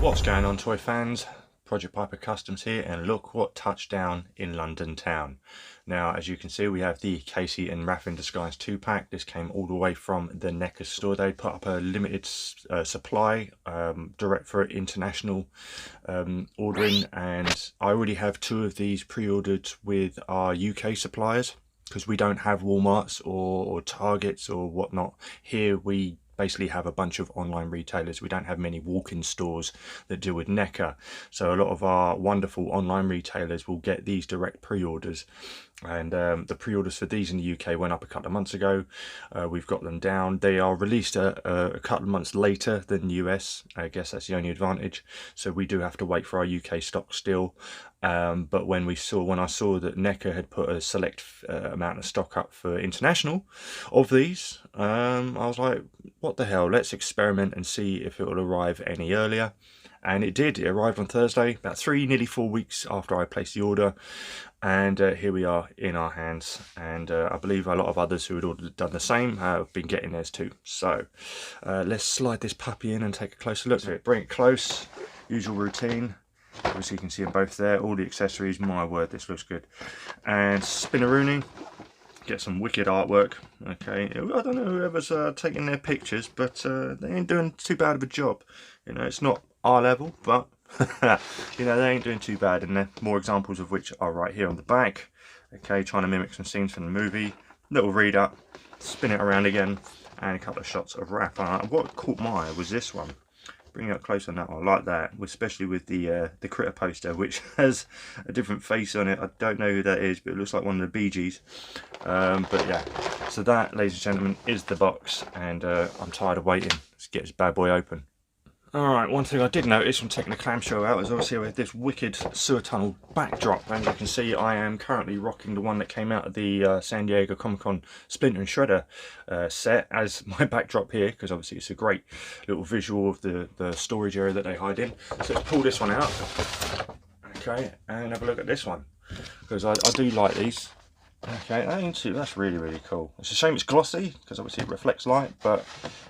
What's going on, toy fans? Project Piper Customs here, and look what touchdown in London town. Now, as you can see, we have the Casey and Raph in Disguise 2-pack. This came all the way from the NECA store. They put up a limited supply, direct for international ordering, and I already have 2 of these pre-ordered with our UK suppliers, because we don't have Walmarts or Targets or whatnot. Here we basically have a bunch of online retailers. We don't have many walk-in stores that deal with NECA, so a lot of our wonderful online retailers will get these direct pre-orders, and the pre-orders for these in the UK went up a couple of months ago. We've got them down. They are released a couple of months later than US. I guess that's the only advantage, so we do have to wait for our UK stock still. But when I saw that NECA had put a select amount of stock up for international of these, I was like, what the hell, let's experiment and see if it will arrive any earlier. And it did. It arrived on Thursday, about 3, nearly 4 weeks after I placed the order, and here we are in our hands. And I believe a lot of others who had done the same have been getting theirs too. So let's slide this puppy in and take a closer look at it. Bring it close, usual routine. Obviously you can see them both there, all the accessories. My word, this looks good. And spinneroonie, get some wicked artwork. Okay, I don't know whoever's taking their pictures, but they ain't doing too bad of a job. You know, it's not our level, but you know, they ain't doing too bad, and there more examples of which are right here on the back. Okay, trying to mimic some scenes from the movie. Little read up, spin it around again, and a couple of shots of Raphael. What caught my eye was this one. Bring it up close on that one, I like that, especially with the critter poster, which has a different face on it. I don't know who that is, but it looks like one of the Bee Gees. But yeah, so that, ladies and gentlemen, is the box, and I'm tired of waiting. Let's get this bad boy open. Alright, one thing I did notice from taking the clamshell out is obviously we have this wicked sewer tunnel backdrop, and you can see I am currently rocking the one that came out of the San Diego Comic-Con Splinter and Shredder set as my backdrop here, because obviously it's a great little visual of the storage area that they hide in. So let's pull this one out, okay, and have a look at this one, because I do like these. Okay, that's really, really cool. It's a shame it's glossy, because obviously it reflects light, but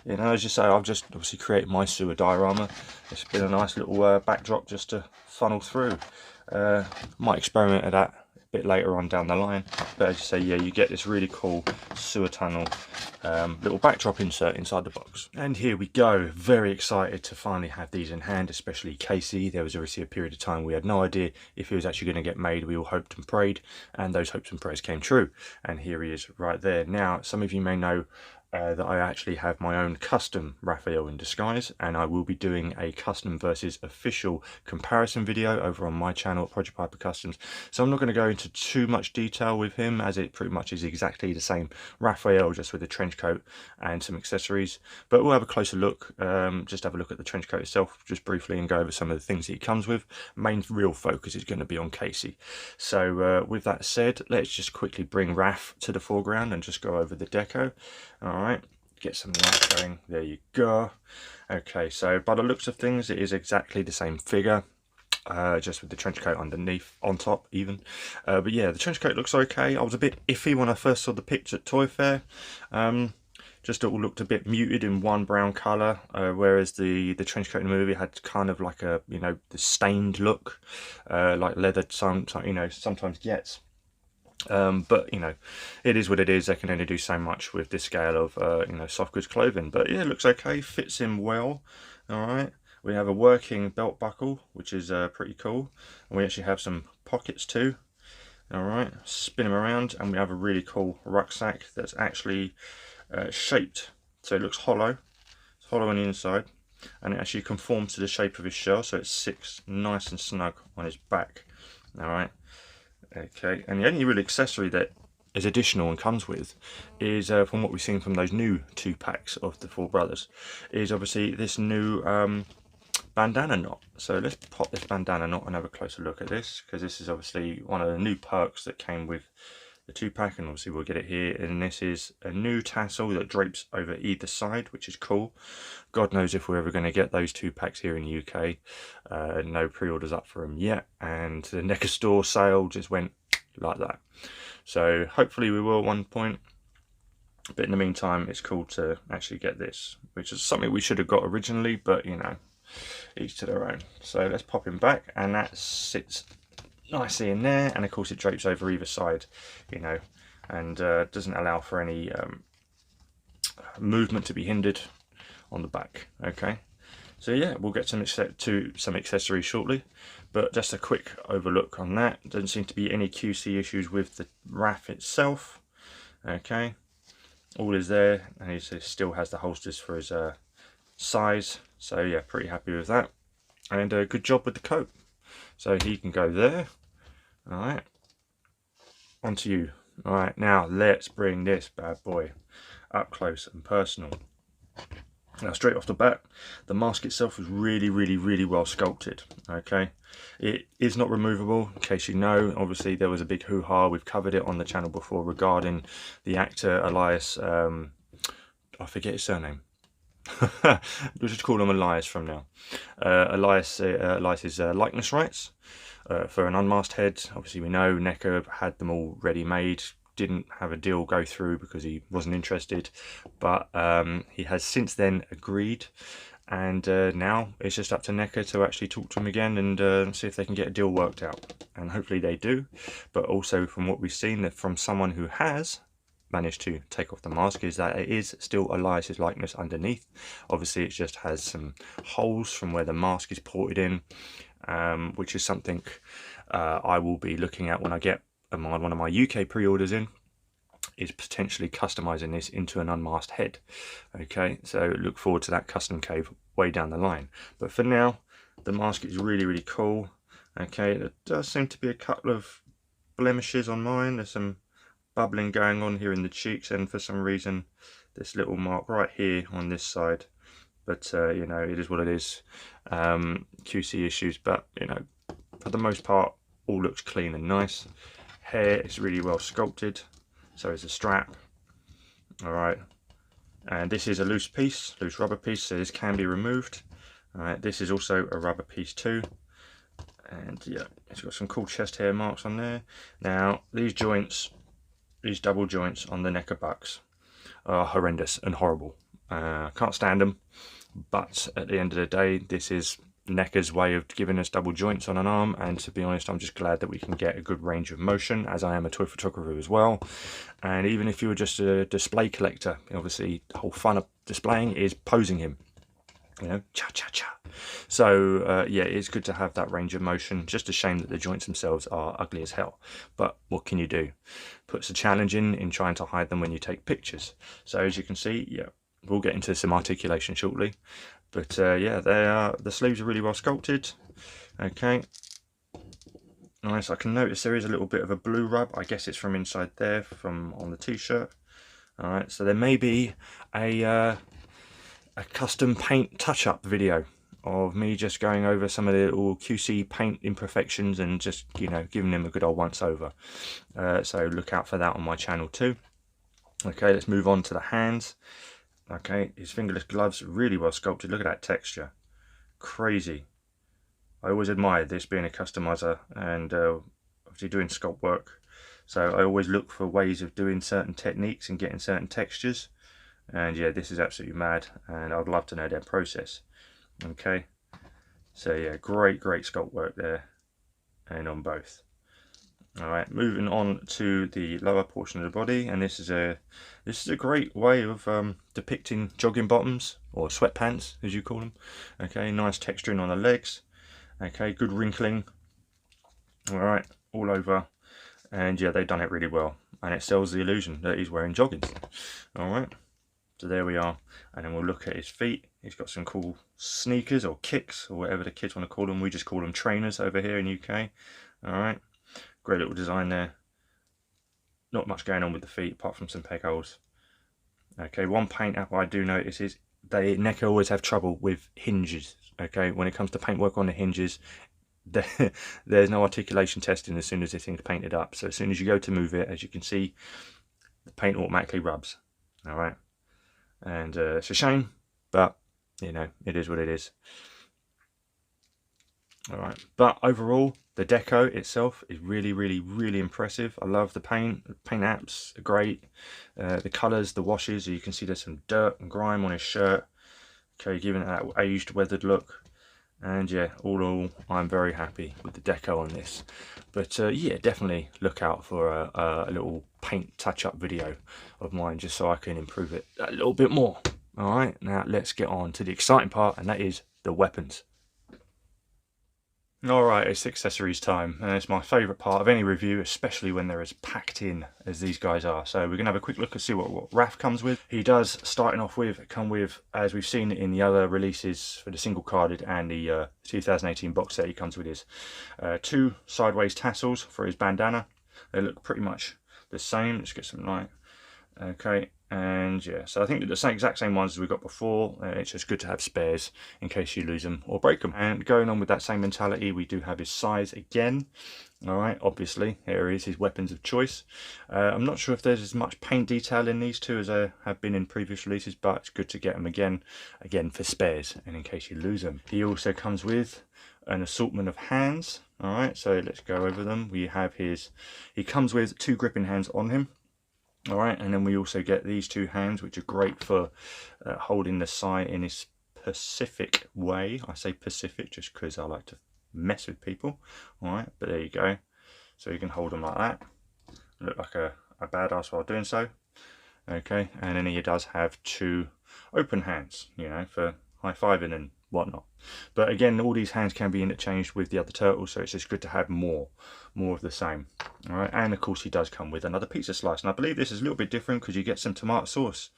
you know, as you say, I've just obviously created my sewer diorama. It's been a nice little backdrop just to funnel through. Might experiment at that a bit later on down the line, but as you say, yeah, you get this really cool sewer tunnel little backdrop insert inside the box. And here we go, very excited to finally have these in hand, especially Casey. There was obviously a period of time we had no idea if he was actually going to get made. We all hoped and prayed, and those hopes and prayers came true, and here he is right there. Now, some of you may know that I actually have my own custom Raphael in Disguise, and I will be doing a custom versus official comparison video over on my channel at Project Piper Customs. So I'm not going to go into too much detail with him, as it pretty much is exactly the same Raphael, just with a trench coat and some accessories. But we'll have a closer look, just have a look at the trench coat itself just briefly and go over some of the things that he comes with. Main real focus is going to be on Casey. So with that said, let's just quickly bring Raph to the foreground and just go over the deco. Alright, get some light going, there you go. Okay, so by the looks of things, it is exactly the same figure, just with the trench coat underneath, on top even. But yeah, the trench coat looks okay. I was a bit iffy when I first saw the picture at Toy Fair. Just it all looked a bit muted in one brown colour, whereas the trench coat in the movie had kind of like a, you know, the stained look, like leather sometimes gets. But you know, it is what it is. They can only do so much with this scale of you know, soft goods clothing. But yeah, it looks okay, fits him well. All right, we have a working belt buckle, which is pretty cool, and we actually have some pockets too. All right, spin him around, and we have a really cool rucksack that's actually shaped, so it looks hollow. It's hollow on the inside, and it actually conforms to the shape of his shell, so it sits nice and snug on his back. All right. Okay, and the only real accessory that is additional and comes with is, from what we've seen from those new 2-packs of the 4 brothers, is obviously this new bandana knot. So let's pop this bandana knot and have a closer look at this, because this is obviously one of the new perks that came with the 2-pack, and obviously we'll get it here. And this is a new tassel that drapes over either side, which is cool. God knows if we're ever going to get those 2-packs here in the UK. No pre-orders up for them yet, and the NECA store sale just went like that. So hopefully we will at one point. But in the meantime, it's cool to actually get this, which is something we should have got originally, but you know, each to their own. So let's pop him back, and that sits nicely in there, and of course it drapes over either side, you know, and doesn't allow for any movement to be hindered on the back. Okay, so yeah, we'll get some accessories shortly, but just a quick overlook on that. Doesn't seem to be any QC issues with the Raph itself. Okay, all is there, and he still has the holsters for his size, so yeah, pretty happy with that, and good job with the coat. So he can go there. All right, onto you. All right, now let's bring this bad boy up close and personal. Now, straight off the bat, the mask itself is really well sculpted. Okay, it is not removable, in case you know. Obviously there was a big hoo-ha, we've covered it on the channel before, regarding the actor Elias, I forget his surname. We'll just call him Elias from now. Elias's likeness rights for an unmasked head. Obviously we know NECA had them all ready made, didn't have a deal go through because he wasn't interested, but he has since then agreed, and now it's just up to NECA to actually talk to him again and see if they can get a deal worked out, and hopefully they do. But also from what we've seen, that from someone who has managed to take off the mask, is that it is still Elias's likeness underneath. Obviously it just has some holes from where the mask is ported in, which is something I will be looking at when I get one of my UK pre-orders in, is potentially customizing this into an unmasked head. Okay, so look forward to that custom cave way down the line, but for now the mask is really cool. Okay, there does seem to be a couple of blemishes on mine. There's some bubbling going on here in the cheeks, and for some reason this little mark right here on this side, but you know, it is what it is. QC issues, but you know, for the most part all looks clean and nice. Hair is really well sculpted, so is the strap. All right, and this is a loose rubber piece, so this can be removed. All right, this is also a rubber piece too, and yeah, it's got some cool chest hair marks on there. Now these joints, these double joints on the NECA bucks are horrendous and horrible. Can't stand them, but at the end of the day, this is NECA's way of giving us double joints on an arm, and to be honest, I'm just glad that we can get a good range of motion, as I am a toy photographer as well. And even if you were just a display collector, obviously the whole fun of displaying is posing him, you know, cha. So yeah, it's good to have that range of motion. Just a shame that the joints themselves are ugly as hell, but what can you do? Puts a challenge in trying to hide them when you take pictures. So as you can see, yeah, we'll get into some articulation shortly, but yeah, the sleeves are really well sculpted. Okay, nice. I can notice there is a little bit of a blue rub. I guess it's from inside there, from on the t-shirt. All right, so there may be a custom paint touch-up video of me just going over some of the little QC paint imperfections and just, you know, giving them a good old once over. So look out for that on my channel too. Okay, let's move on to the hands. Okay, his fingerless gloves, really well sculpted. Look at that texture, crazy. I always admired this, being a customizer and obviously doing sculpt work. So I always look for ways of doing certain techniques and getting certain textures. And yeah, this is absolutely mad, and I'd love to know their process. Okay, so yeah, great sculpt work there, and on both. All right, moving on to the lower portion of the body, and this is a great way of depicting jogging bottoms, or sweatpants as you call them. Okay, nice texturing on the legs. Okay, good wrinkling. All right, all over, and yeah, they've done it really well, and it sells the illusion that he's wearing joggings. All right, so there we are, and then we'll look at his feet. He's got some cool sneakers or kicks, or whatever the kids want to call them. We just call them trainers over here in UK. All right. Great little design there. Not much going on with the feet apart from some peg holes. Okay, one paint app I do notice is NECA always have trouble with hinges. Okay, when it comes to paintwork on the hinges, there's no articulation testing as soon as this thing's painted up. So as soon as you go to move it, as you can see, the paint automatically rubs. All right, and it's a shame, but you know, it is what it is. All right, but overall, the deco itself is really impressive. I love the paint. The paint apps are great. The colours, the washes, you can see there's some dirt and grime on his shirt. Okay, giving it that aged, weathered look. And yeah, all in all, I'm very happy with the deco on this. But yeah, definitely look out for a little paint touch-up video of mine, just so I can improve it a little bit more. All right, now let's get on to the exciting part, and that is the weapons. Alright, it's accessories time, and it's my favourite part of any review, especially when they're as packed in as these guys are. So we're going to have a quick look and see what Raph comes with. He does, starting off with, come with, as we've seen in the other releases for the single carded and the 2018 box set, he comes with his 2 sideways tassels for his bandana. They look pretty much the same. Let's get some light. Okay, and yeah, so I think they're the exact same ones as we got before. It's just good to have spares in case you lose them or break them. And going on with that same mentality, we do have his size again. All right, obviously here is his weapons of choice. I'm not sure if there's as much paint detail in these two as there have been in previous releases, but it's good to get them again for spares and in case you lose them. He also comes with an assortment of hands. All right, so let's go over them. We have he comes with 2 gripping hands on him. All right, and then we also get these 2 hands, which are great for holding the sight in this Pacific way. I say Pacific just because I like to mess with people. All right, but there you go. So you can hold them like that. Look like a badass while doing so. Okay, and then he does have 2 open hands, you know, for high-fiving and whatnot. But again, all these hands can be interchanged with the other turtles, so it's just good to have more of the same. All right, and of course he does come with another pizza slice, and I believe this is a little bit different because you get some tomato sauce,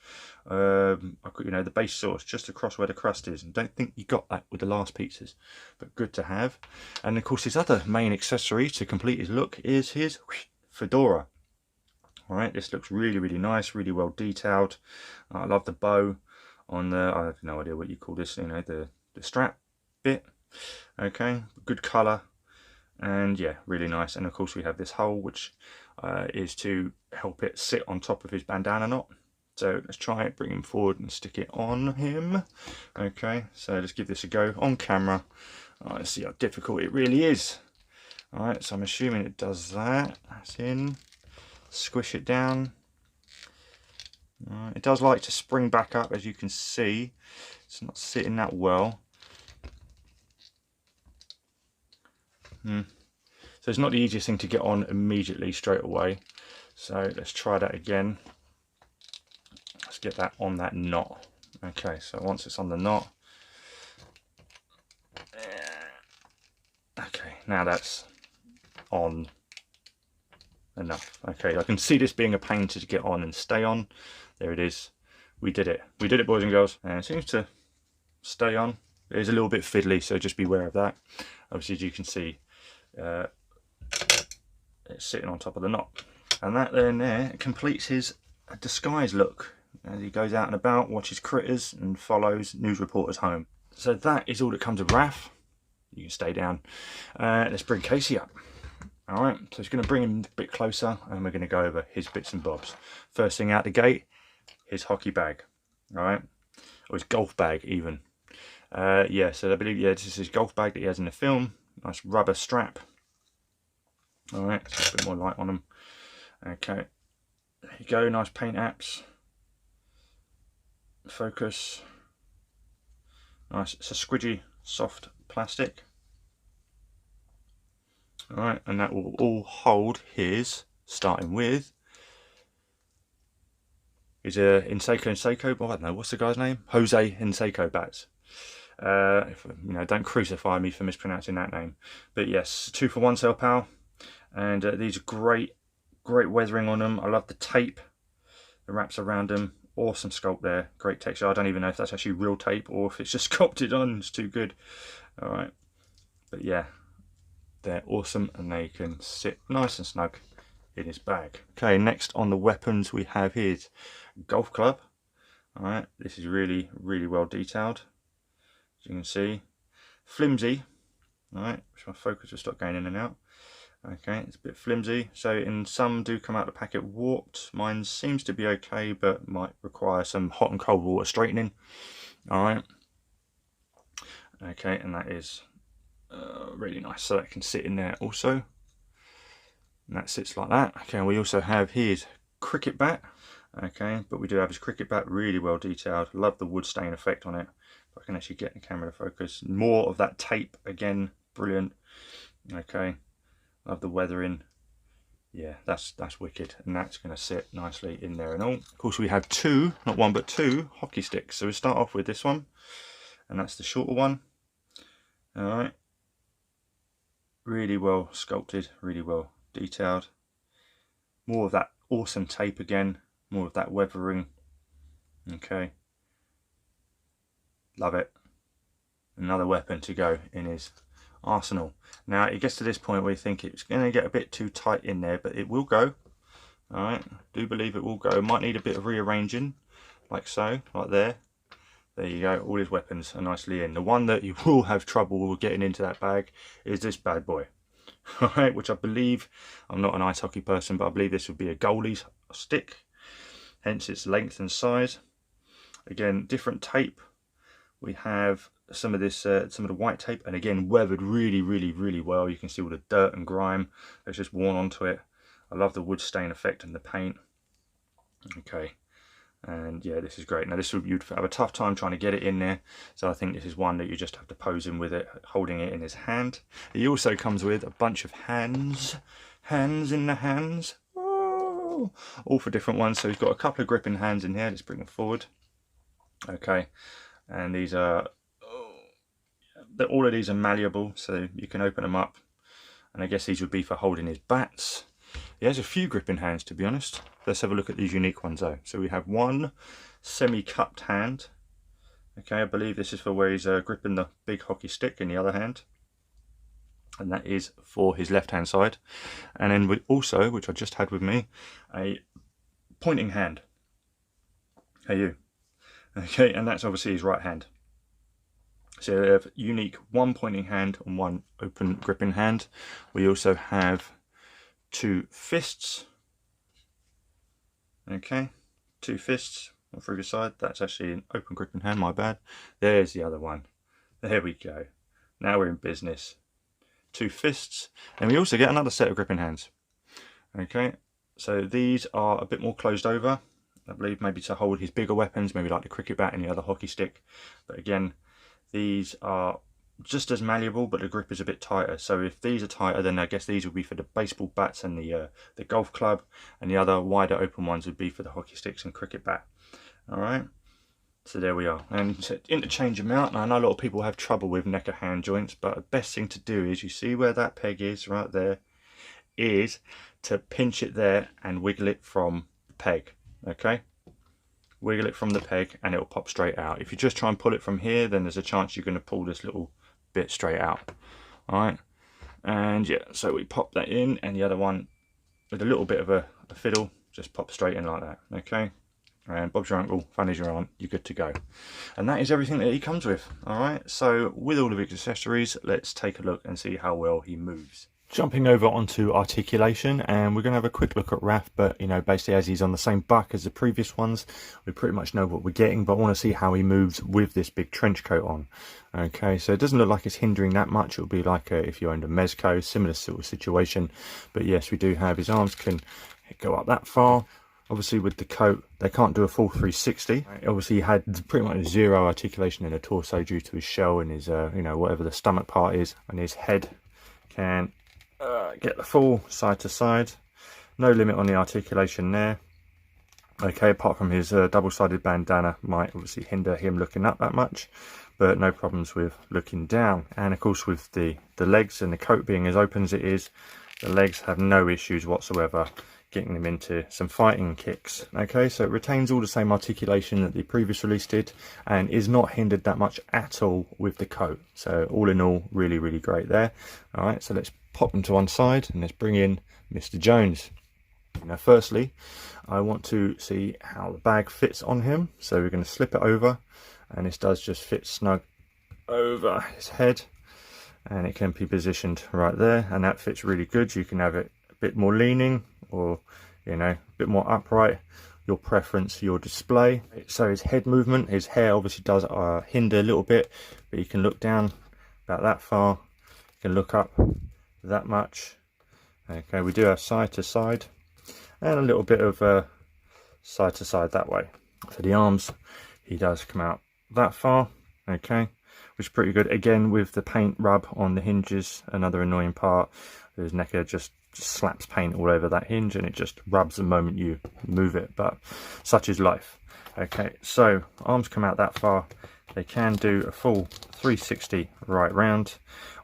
you know, the base sauce just across where the crust is, and don't think you got that with the last pizzas, but good to have. And of course his other main accessory to complete his look is his fedora. All right, this looks really, really nice, really well detailed. I love the bow on the, I have no idea what you call this, you know, the strap bit. Okay, good colour, and yeah, really nice. And of course we have this hole, which is to help it sit on top of his bandana knot. So let's try it, bring him forward and stick it on him. Okay, so let's give this a go on camera. Let's see how difficult it really is. All right, so I'm assuming it does that. That's in. Squish it down. It does like to spring back up, as you can see. It's not sitting that well. So it's not the easiest thing to get on immediately straight away. So let's try that again. Let's get that on that knot. Okay, so once it's on the knot. Okay, now that's on enough. Okay, I can see this being a pain to get on and stay on. There it is. We did it. We did it, boys and girls. And it seems to stay on. It is a little bit fiddly, so just be aware of that. Obviously, as you can see, it's sitting on top of the knot. And that then there completes his disguise look as he goes out and about, watches critters and follows news reporters home. So that is all that comes with Raph. You can stay down. Let's bring Casey up. All right, so it's going to bring him a bit closer, and we're going to go over his bits and bobs. First thing out the gate, his hockey bag. All right, or his golf bag even. Yeah, so I believe, yeah, this is his golf bag that he has in the film. Nice rubber strap. All right, so a bit more light on him. Okay, there you go. Nice paint apps. Focus. Nice. It's a squidgy, soft plastic. All right, and that will all hold his, starting with his Seiko, oh, I don't know, what's the guy's name? Jose Seiko bats. If, you know, don't crucify me for mispronouncing that name. But yes, 2-for-1 cell power, and these are great weathering on them. I love the tape that wraps around them. Awesome sculpt there, great texture. I don't even know if that's actually real tape or if it's just sculpted on. It's too good. All right, but yeah, they're awesome, and they can sit nice and snug in his bag. Okay, next on the weapons we have his golf club. All right, this is really well detailed, as you can see. Flimsy. All right, my focus will stop going in and out. Okay, it's a bit flimsy, so in some do come out the packet warped. Mine seems to be okay, but might require some hot and cold water straightening. All right, okay, and that is really nice, so that can sit in there also, and that sits like that. Okay, and we also have his cricket bat. Okay, but we do have his cricket bat, really well detailed. Love the wood stain effect on it, if I can actually get the camera to focus. More of that tape again, brilliant. Okay, love the weathering. Yeah, that's wicked, and that's going to sit nicely in there and all. Of course, we have two, not one, but two hockey sticks. So we start off with this one, and that's the shorter one. All right, really well sculpted, really well detailed. More of that awesome tape again, more of that weathering. Okay, love it. Another weapon to go in his arsenal. Now it gets to this point where you think it's going to get a bit too tight in there, but it will go. All right, I do believe it will go. Might need a bit of rearranging, like so, like there. There you go, all his weapons are nicely in. The one that you will have trouble with getting into that bag is this bad boy. All right, which I believe, I'm not an ice hockey person, but I believe this would be a goalie's stick, hence its length and size. Again, different tape. We have some of this, some of the white tape, and again weathered really well. You can see all the dirt and grime that's just worn onto it. I love the wood stain effect and the paint. Okay, and yeah, this is great. Now this would, you'd have a tough time trying to get it in there, so I think this is one that you just have to pose him with it, holding it in his hand. He also comes with a bunch of hands in the hands. Oh, all for different ones. So he's got a couple of gripping hands in here. Let's bring them forward. Okay, and these are, all of these are malleable, so you can open them up, and I guess these would be for holding his bats. He has a few gripping hands, to be honest. Let's have a look at these unique ones though. So we have one semi-cupped hand. Okay, I believe this is for where he's gripping the big hockey stick in the other hand, and that is for his left hand side. And then we also, which I just had with me, a pointing hand. Hey you. Okay, and that's obviously his right hand. So we have unique one pointing hand and one open gripping hand. We also have two fists. Okay, two fists on through the side. That's actually an open gripping hand, my bad. There's the other one. There we go. Now we're in business. Two fists, and we also get another set of gripping hands. Okay, so these are a bit more closed over, I believe, maybe to hold his bigger weapons, maybe like the cricket bat and the other hockey stick. But again, these are just as malleable, but the grip is a bit tighter. So if these are tighter, then I guess these would be for the baseball bats and the golf club, and the other wider open ones would be for the hockey sticks and cricket bat. All right, so there we are. And to interchange them out, and I know a lot of people have trouble with NECA hand joints, but the best thing to do is, you see where that peg is right there, is to pinch it there and wiggle it from the peg. Okay, wiggle it from the peg and it'll pop straight out. If you just try and pull it from here, then there's a chance you're going to pull this little bit straight out. All right, and yeah, so we pop that in, and the other one with a little bit of a fiddle just pop straight in like that. Okay, and Bob's your uncle, fun is your aunt, you're good to go. And that is everything that he comes with. All right, so with all of his accessories, let's take a look and see how well he moves. Jumping over onto articulation, and we're going to have a quick look at Raph, but you know, basically as he's on the same buck as the previous ones, we pretty much know what we're getting, but I want to see how he moves with this big trench coat on. Okay, so it doesn't look like it's hindering that much. It'll be like if you owned a Mezco, similar sort of situation. But yes, we do have his arms can go up that far. Obviously with the coat, they can't do a full 360. Obviously he had pretty much zero articulation in the torso due to his shell and his, you know, whatever the stomach part is, and his head can get the full side to side. No limit on the articulation there. Okay, apart from his double-sided bandana might obviously hinder him looking up that much, but no problems with looking down. And of course with the legs and the coat being as open as it is, the legs have no issues whatsoever getting them into some fighting kicks. Okay, so it retains all the same articulation that the previous release did and is not hindered that much at all with the coat. So all in all, really great there. All right, so let's pop them to one side and let's bring in Mr. Jones. Now firstly, I want to see how the bag fits on him, so we're going to slip it over, and this does just fit snug over his head, and it can be positioned right there, and that fits really good. You can have it a bit more leaning, or you know, a bit more upright, your preference, your display. So his head movement, his hair obviously does hinder a little bit, but you can look down about that far, you can look up that much. Okay, we do have side to side and a little bit of side to side that way. So the arms, he does come out that far, okay, which is pretty good. Again, with the paint rub on the hinges, another annoying part is NECA just slaps paint all over that hinge and it just rubs the moment you move it, but such is life. Okay, so arms come out that far. They can do a full 360 right round.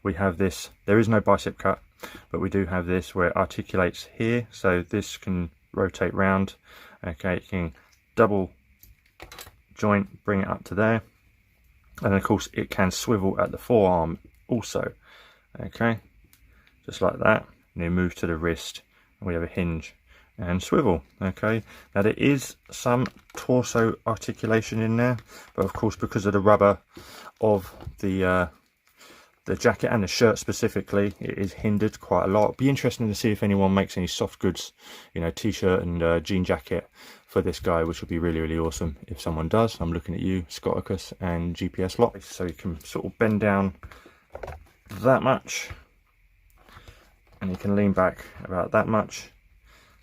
We have this, there is no bicep cut, but we do have this where it articulates here, so this can rotate round. Okay, you can double joint, bring it up to there, and of course it can swivel at the forearm also. Okay, just like that, and then move to the wrist, and we have a hinge and swivel. Okay, now there is some torso articulation in there, but of course because of the rubber of the jacket and the shirt specifically, it is hindered quite a lot. It'd be interesting to see if anyone makes any soft goods, you know, t-shirt and jean jacket for this guy, which would be really, really awesome if someone does. I'm looking at you, Scotticus and GPS Lock. So you can sort of bend down that much and you can lean back about that much.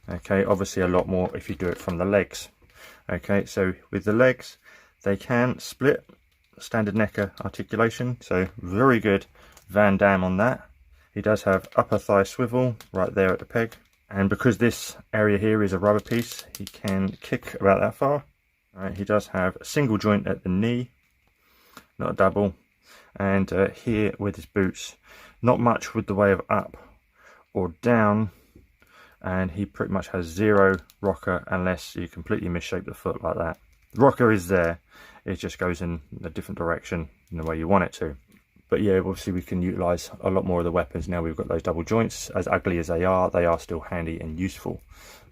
Okay, obviously a lot more if you do it from the legs. Okay, so with the legs, they can split, standard NECA articulation, so very good Van Damme on that. He does have upper thigh swivel right there at the peg, and because this area here is a rubber piece, he can kick about that far. Right, he does have a single joint at the knee, not a double, and here with his boots, not much with the way of up or down, and he pretty much has zero rocker unless you completely misshape the foot like that. The rocker is there, it just goes in a different direction in the way you want it to. But yeah, obviously we can utilize a lot more of the weapons now we've got those double joints. As ugly as they are still handy and useful.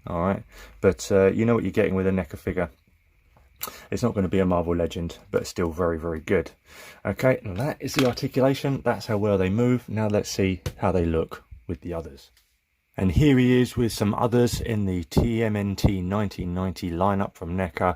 All right, but you know what you're getting with a NECA figure. It's not going to be a Marvel Legend, but still very, very good. Okay, and that is the articulation. That's how well they move. Now let's see how they look with the others. And here he is with some others in the TMNT 1990 lineup from NECA.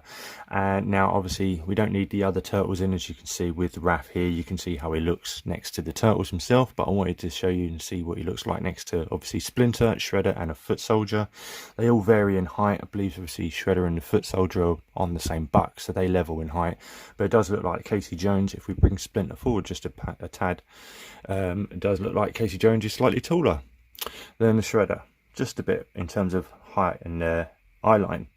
And now obviously we don't need the other turtles in, as you can see with Raph here. You can see how he looks next to the turtles himself, but I wanted to show you and see what he looks like next to obviously Splinter, Shredder and a Foot Soldier. They all vary in height. I believe obviously Shredder and the Foot Soldier are on the same buck, so they level in height. But it does look like Casey Jones. If we bring Splinter forward just a tad, it does look like Casey Jones is slightly taller than the Shredder, just a bit in terms of height and eye line.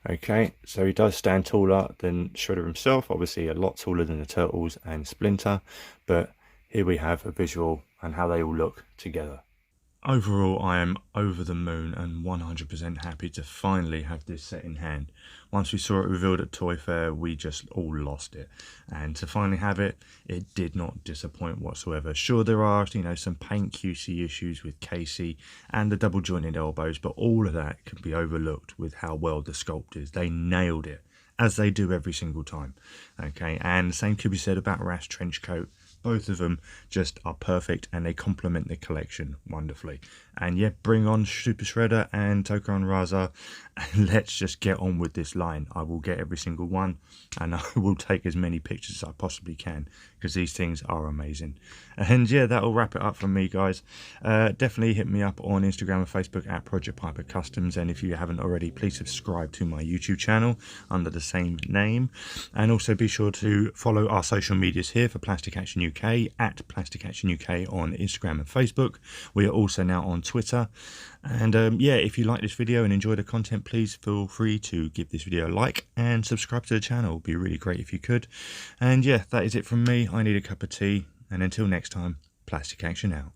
Okay, so he does stand taller than Shredder himself, obviously a lot taller than the Turtles and Splinter, but here we have a visual and how they all look together. Overall, I am over the moon and 100% happy to finally have this set in hand. Once we saw it revealed at Toy Fair, we just all lost it. And to finally have it, it did not disappoint whatsoever. Sure, there are, you know, some paint QC issues with Casey and the double jointed elbows, but all of that can be overlooked with how well the sculpt is. They nailed it, as they do every single time. Okay, and the same could be said about Raph's trench coat. Both of them just are perfect and they complement the collection wonderfully. And yeah, bring on Super Shredder and Toko and Raza and let's just get on with this line. I will get every single one and I will take as many pictures as I possibly can because these things are amazing. And yeah, that'll wrap it up from me, guys. Definitely hit me up on Instagram and Facebook at Project Piper Customs, and if you haven't already, please subscribe to my YouTube channel under the same name, and also be sure to follow our social medias here for Plastic Action UK at Plastic Action UK on Instagram and Facebook. We are also now on Twitter. And yeah, if you like this video and enjoy the content, please feel free to give this video a like and subscribe to the channel. It would be really great if you could. And yeah, that is it from me. I need a cup of tea, and until next time, Plastic Action out.